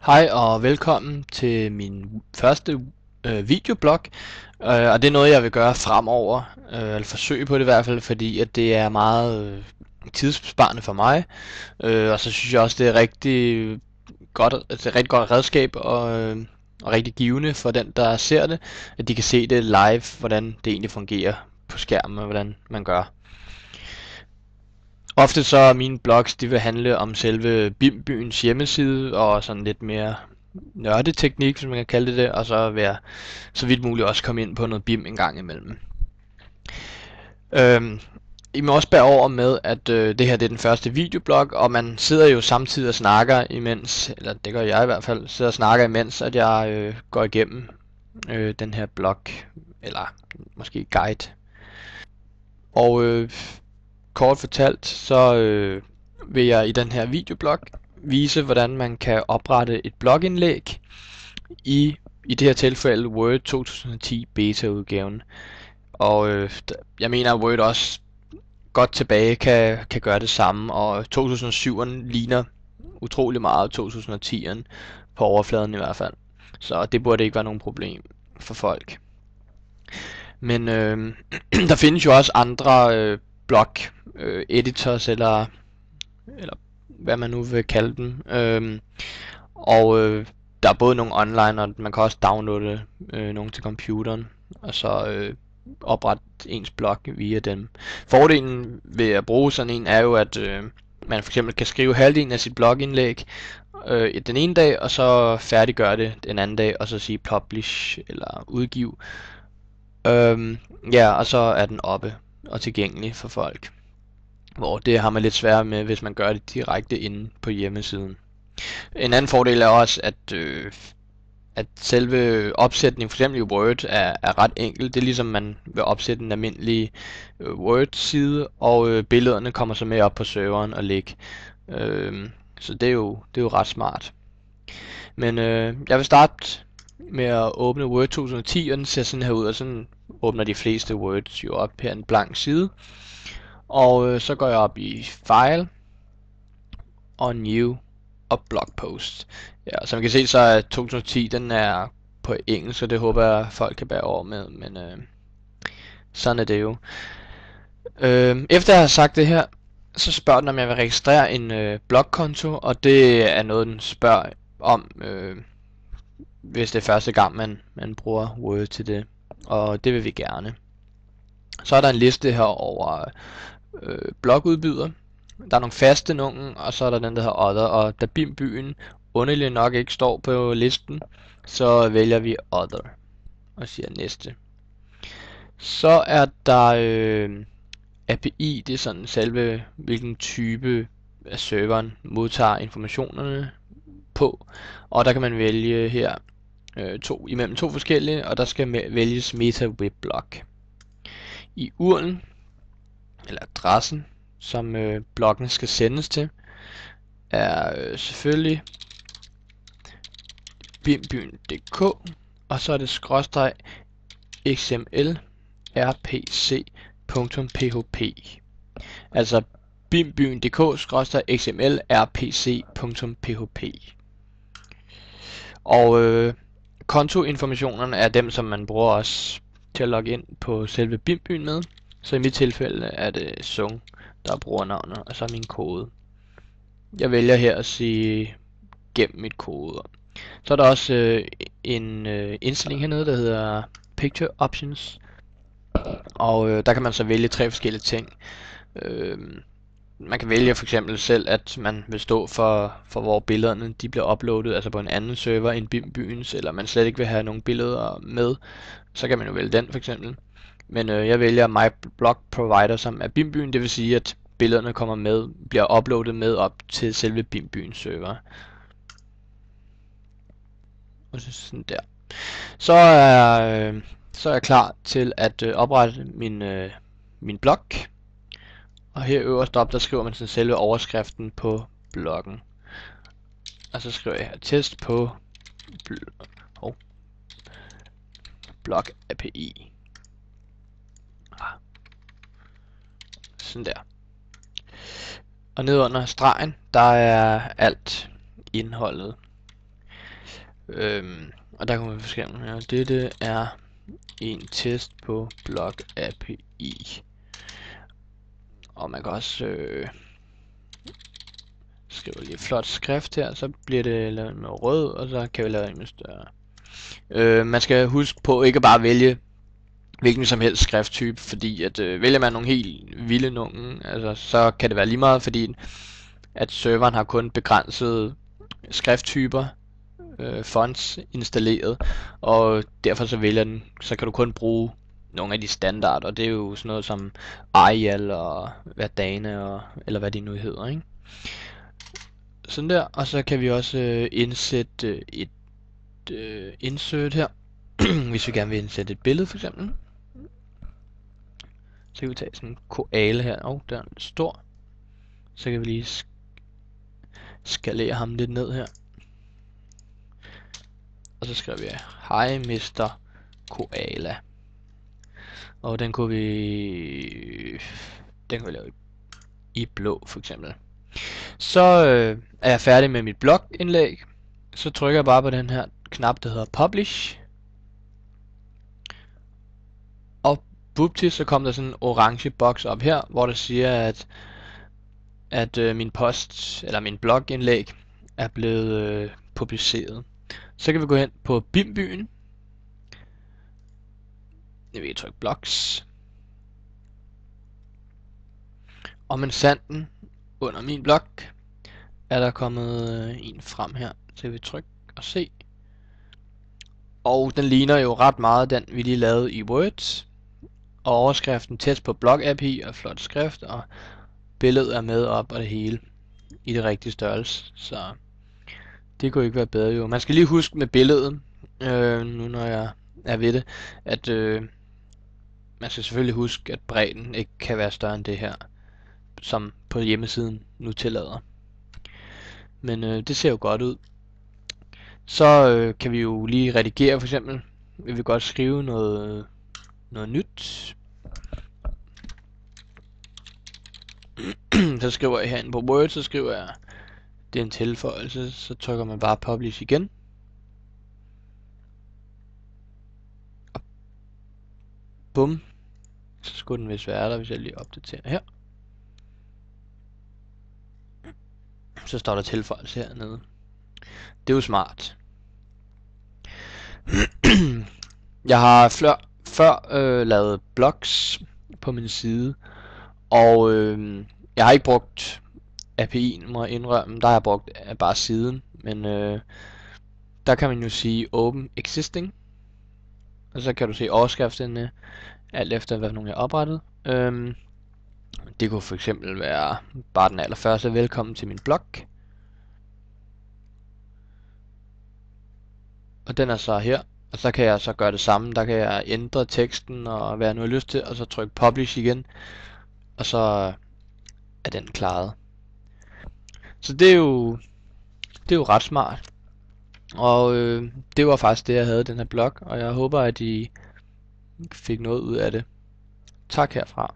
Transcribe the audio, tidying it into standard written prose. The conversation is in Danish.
Hej og velkommen til min første videoblog, og det er noget jeg vil gøre fremover, eller forsøge på det i hvert fald, fordi at det er meget tidsbesparende for mig, og så synes jeg også det er rigtig godt, altså et rigtig godt redskab og rigtig givende for den der ser det, at de kan se det live, hvordan det egentlig fungerer på skærmen og hvordan man gør. Ofte så er mine blogs, de vil handle om selve BIM-byens hjemmeside og sådan lidt mere nørdeteknik, hvis man kan kalde det, og så være så vidt muligt også komme ind på noget BIM en gang imellem. I må også bære over med, at det her det er den første videoblog, og man sidder jo samtidig og snakker imens, eller det gør jeg i hvert fald, sidder og snakker imens, at jeg går igennem den her blog, eller måske guide. Og kort fortalt, så vil jeg i den her videoblog vise, hvordan man kan oprette et blogindlæg i det her tilfælde Word 2010 beta-udgaven. Og jeg mener, at Word også godt tilbage kan gøre det samme, og 2007'eren ligner utrolig meget 2010'eren på overfladen i hvert fald. Så det burde ikke være nogen problem for folk. Men der findes jo også andre blog editors eller hvad man nu vil kalde dem. Og der er både nogle online, og man kan også downloade nogle til computeren, og så oprette ens blog via dem. Fordelen ved at bruge sådan en er jo, at man for eksempel kan skrive halvdelen af sit blogindlæg den ene dag, og så færdiggøre det den anden dag, og så sige publish eller udgive. Ja, og så er den oppe og tilgængelig for folk. Hvor det har man lidt sværere med, hvis man gør det direkte inde på hjemmesiden. En anden fordel er også, at selve opsætningen, for eksempel i Word, er ret enkel. Det er ligesom man vil opsætte en almindelig Word-side, og billederne kommer så med op på serveren og ligge. Så det er jo ret smart. Men jeg vil starte med at åbne Word 2010, og den ser sådan her ud, og sådan åbner de fleste Words jo op her en blank side. Og så går jeg op i File og New og Blog Post. Ja, som I kan se, så er 2010 den er på engelsk, og det håber jeg folk kan bære over med, men sådan er det jo. Efter jeg har sagt det her, så spørger den, om jeg vil registrere en blogkonto, og det er noget, den spørger om, hvis det er første gang, man bruger Word til det, og det vil vi gerne. Så er der en liste her over blogudbyder. Der er nogle faste nogen, og så er der den, der hedder Other, og da BIM-byen underligt nok ikke står på listen, så vælger vi Other og siger næste. Så er der API, det er sådan selve hvilken type af serveren modtager informationerne på, og der kan man vælge her imellem to forskellige, og der skal vælges Meta Weblog. I URLen eller adressen, som bloggen skal sendes til, er selvfølgelig bimbyen.dk, og så er det skråstreg xml rpc.php. Altså bimbyen.dk/xml rpc.php. Og kontoinformationerne er dem, som man bruger også til at logge ind på selve BIM-byen med. Så i mit tilfælde er det Sung, der er brugernavnet, og så min kode. Jeg vælger her at sige gem mit kode. Så er der også en indstilling hernede, der hedder Picture Options. Og der kan man så vælge 3 forskellige ting. Man kan vælge for eksempel selv, at man vil stå for hvor billederne de bliver uploadet, altså på en anden server end BIM-byens, eller man slet ikke vil have nogle billeder med, så kan man jo vælge den for eksempel. Men jeg vælger My Blog Provider, som er BIM-byen, det vil sige, at billederne bliver uploadet med op til selve BIM-byens server. Og så sådan der. Så er jeg klar til at oprette min blog. Og her øverst op, der skriver man sådan selve overskriften på bloggen. Og så skriver jeg her test på blog API. Sådan der. Og nede under stregen, der er alt indholdet. Og der kan man for eksempel her, dette er en test på Blog API. Og man kan også skrive lige flot skrift her, så bliver det lavet med rød, og så kan vi lave det med større. Man skal huske på ikke bare vælge hvilken som helst skrifttype, fordi at vælger man nogle helt vilde nogen, altså, så kan det være lige meget, fordi at serveren har kun begrænsede skrifttyper, fonts installeret, og derfor så kan du kun bruge nogle af de standarder, og det er jo sådan noget som Arial og Verdana eller hvad de nu hedder, ikke? Sådan der, og så kan vi også indsætte et insert her, hvis vi gerne vil indsætte et billede for eksempel. Så kan vi tage sådan en koala her, der er lidt stor. Så kan vi lige skalere ham lidt ned her. Og så skriver vi, hej Mr. Koala. Og den kunne vi lave i blå for eksempel. Så er jeg færdig med mit blogindlæg. Så trykker jeg bare på den her knap, der hedder Publish. Og bupti, så kom der sådan en orange boks op her, hvor der siger, at min post, eller min blogindlæg, er blevet publiceret. Så kan vi gå hen på Bimbyen. Jeg vil trykke blogs. Og med sanden under min blog er der kommet en frem her. Så jeg vil trykke og se. Og den ligner jo ret meget den vi lige lavede i Word. Og overskriften test på Blog API og flot skrift, og billedet er med op og det hele i det rigtige størrelse. Så det kunne ikke være bedre jo. Man skal lige huske med billedet, nu når jeg er ved det, at man skal selvfølgelig huske, at bredden ikke kan være større end det her, som på hjemmesiden nu tillader. Men det ser jo godt ud. Så kan vi jo lige redigere for eksempel. Vi vil godt skrive noget nyt. Så skriver jeg herinde på Word, så skriver jeg, det er en tilføjelse, så trykker man bare Publish igen. Og bum. Så skulle den vist være der, hvis jeg lige opdaterer her. Så står der tilføjelse hernede. Det er jo smart. Jeg har før lavet blogs på min side, og jeg har ikke brugt API'en, må jeg indrømme. Der har jeg brugt bare siden, men der kan man jo sige Open Existing, og så kan du se overskriften alt efter hvad nogen jeg har oprettet. Det kunne for eksempel være bare den allerførste, velkommen til min blog. Og den er så her, og så kan jeg så gøre det samme. Der kan jeg ændre teksten og hvad jeg nu har lyst til, og så trykke Publish igen, og så er den klaret. Så det er jo ret smart. Og det var faktisk det jeg havde den her blog, og jeg håber at I fik noget ud af det. Tak herfra.